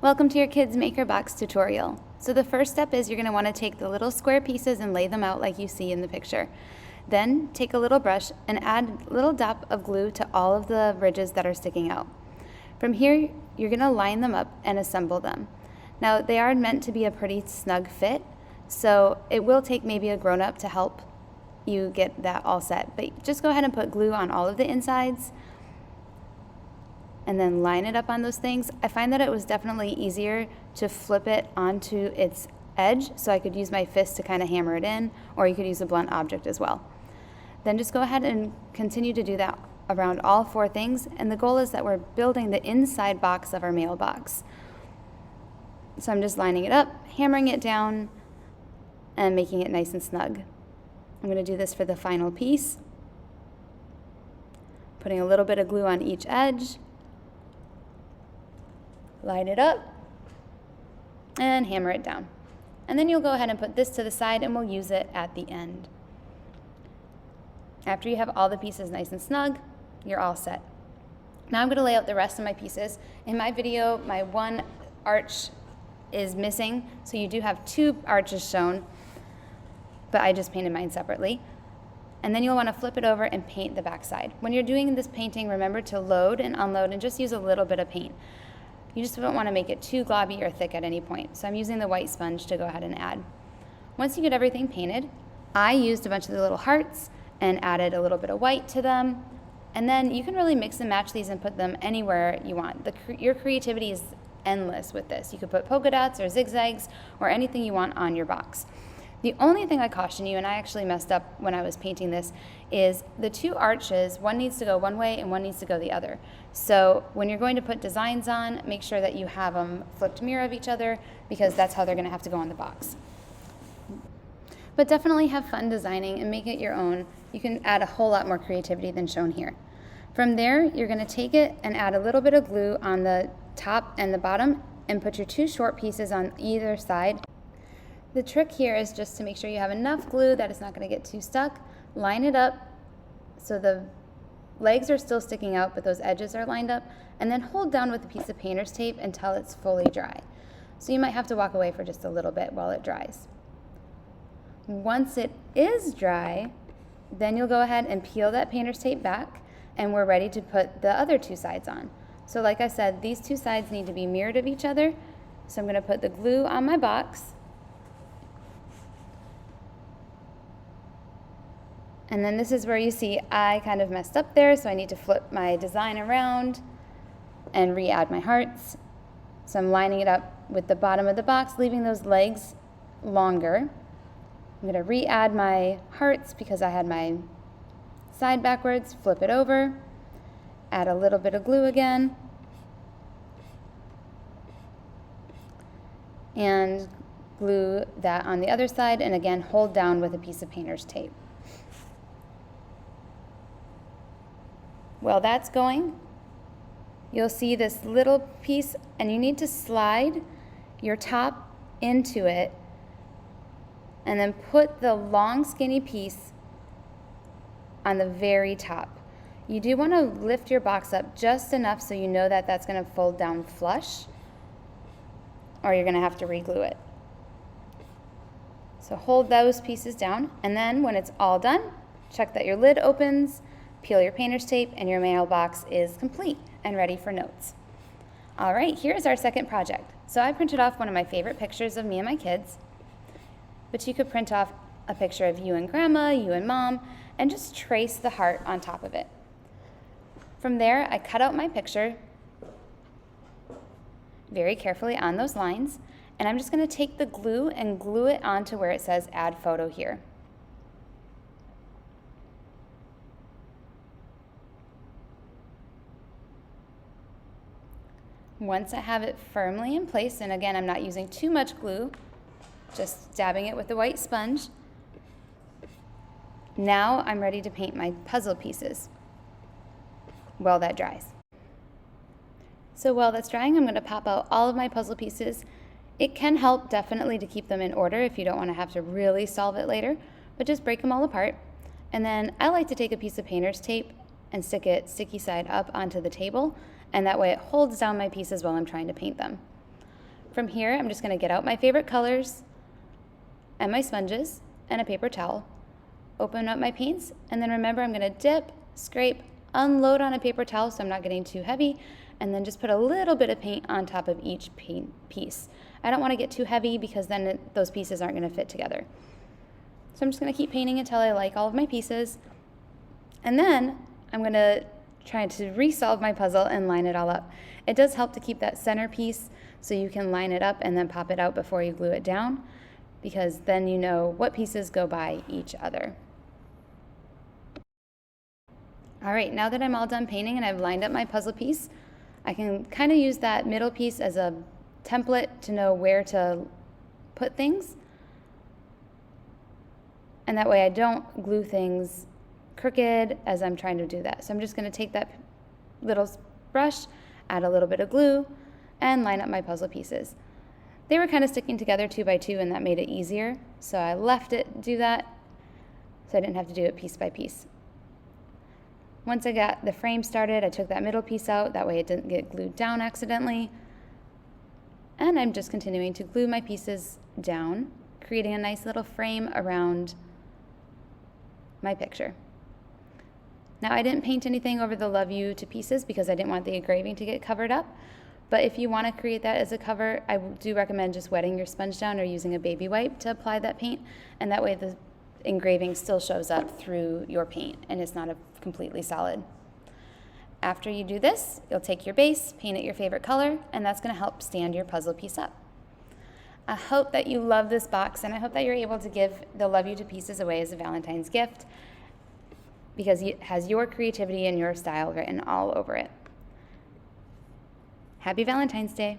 Welcome to your Kids Maker Box tutorial. So the first step is you're going to want to take the little square pieces and lay them out like you see in the picture. Then take a little brush and add a little dab of glue to all of the ridges that are sticking out. From here, you're going to line them up and assemble them. Now they are meant to be a pretty snug fit, so it will take maybe a grown-up to help you get that all set. But just go ahead and put glue on all of the insides and then line it up on those things. I find that it was definitely easier to flip it onto its edge, so I could use my fist to kind of hammer it in, or you could use a blunt object as well. Then just go ahead and continue to do that around all four things, and the goal is that we're building the inside box of our mailbox. So I'm just lining it up, hammering it down, and making it nice and snug. I'm going to do this for the final piece, putting a little bit of glue on each edge, line it up, and hammer it down. And then you'll go ahead and put this to the side and we'll use it at the end. After you have all the pieces nice and snug, you're all set. Now I'm going to lay out the rest of my pieces. In my video, my one arch is missing, so you do have two arches shown, but I just painted mine separately. And then you'll want to flip it over and paint the back side. When you're doing this painting, remember to load and unload and just use a little bit of paint. You just don't want to make it too globby or thick at any point. So I'm using the white sponge to go ahead and add. Once you get everything painted, I used a bunch of the little hearts and added a little bit of white to them. And then you can really mix and match these and put them anywhere you want. Your creativity is endless with this. You could put polka dots or zigzags or anything you want on your box. The only thing I caution you, and I actually messed up when I was painting this, is the two arches, one needs to go one way and one needs to go the other. So when you're going to put designs on, make sure that you have them flipped mirror of each other, because that's how they're going to have to go on the box. But definitely have fun designing and make it your own. You can add a whole lot more creativity than shown here. From there, you're going to take it and add a little bit of glue on the top and the bottom and put your two short pieces on either side. The trick here is just to make sure you have enough glue that it's not going to get too stuck. Line it up so the legs are still sticking out, but those edges are lined up, and then hold down with a piece of painter's tape until it's fully dry. So you might have to walk away for just a little bit while it dries. Once it is dry, then you'll go ahead and peel that painter's tape back, and we're ready to put the other two sides on. So like I said, these two sides need to be mirrored of each other. So I'm going to put the glue on my box. And then this is where you see I kind of messed up there, so I need to flip my design around and re-add my hearts. So I'm lining it up with the bottom of the box, leaving those legs longer. I'm going to re-add my hearts because I had my side backwards, flip it over, add a little bit of glue again, and glue that on the other side, and again hold down with a piece of painter's tape. While that's going, you'll see this little piece, and you need to slide your top into it and then put the long skinny piece on the very top. You do want to lift your box up just enough so you know that that's going to fold down flush, or you're going to have to re-glue it. So hold those pieces down, and then when it's all done, check that your lid opens, peel your painter's tape, and your mailbox is complete and ready for notes. All right, here's our second project. So I printed off one of my favorite pictures of me and my kids, but you could print off a picture of you and grandma, you and mom, and just trace the heart on top of it. From there, I cut out my picture very carefully on those lines, and I'm just going to take the glue and glue it onto where it says add photo here. Once I have it firmly in place, and again, I'm not using too much glue, just dabbing it with the white sponge. Now I'm ready to paint my puzzle pieces while that dries. So while that's drying, I'm going to pop out all of my puzzle pieces. It can help definitely to keep them in order if you don't want to have to really solve it later, but just break them all apart. And then I like to take a piece of painter's tape and stick it sticky side up onto the table, and that way it holds down my pieces while I'm trying to paint them. From here, I'm just going to get out my favorite colors and my sponges and a paper towel, open up my paints, and then remember I'm going to dip, scrape, unload on a paper towel so I'm not getting too heavy, and then just put a little bit of paint on top of each paint piece. I don't want to get too heavy because then those pieces aren't going to fit together. So I'm just going to keep painting until I like all of my pieces, and then I'm going to try to resolve my puzzle and line it all up. It does help to keep that center piece so you can line it up and then pop it out before you glue it down, because then you know what pieces go by each other. All right, now that I'm all done painting and I've lined up my puzzle piece, I can kind of use that middle piece as a template to know where to put things. And that way I don't glue things crooked as I'm trying to do that. So I'm just going to take that little brush, add a little bit of glue, and line up my puzzle pieces. They were kind of sticking together 2 by 2, and that made it easier. So I left it do that so I didn't have to do it piece by piece. Once I got the frame started, I took that middle piece out. That way it didn't get glued down accidentally. And I'm just continuing to glue my pieces down, creating a nice little frame around my picture. Now, I didn't paint anything over the Love You to pieces because I didn't want the engraving to get covered up. But if you want to create that as a cover, I do recommend just wetting your sponge down or using a baby wipe to apply that paint. And that way the engraving still shows up through your paint and it's not a completely solid. After you do this, you'll take your base, paint it your favorite color, and that's going to help stand your puzzle piece up. I hope that you love this box, and I hope that you're able to give the Love You to Pieces away as a Valentine's gift, because it has your creativity and your style written all over it. Happy Valentine's Day.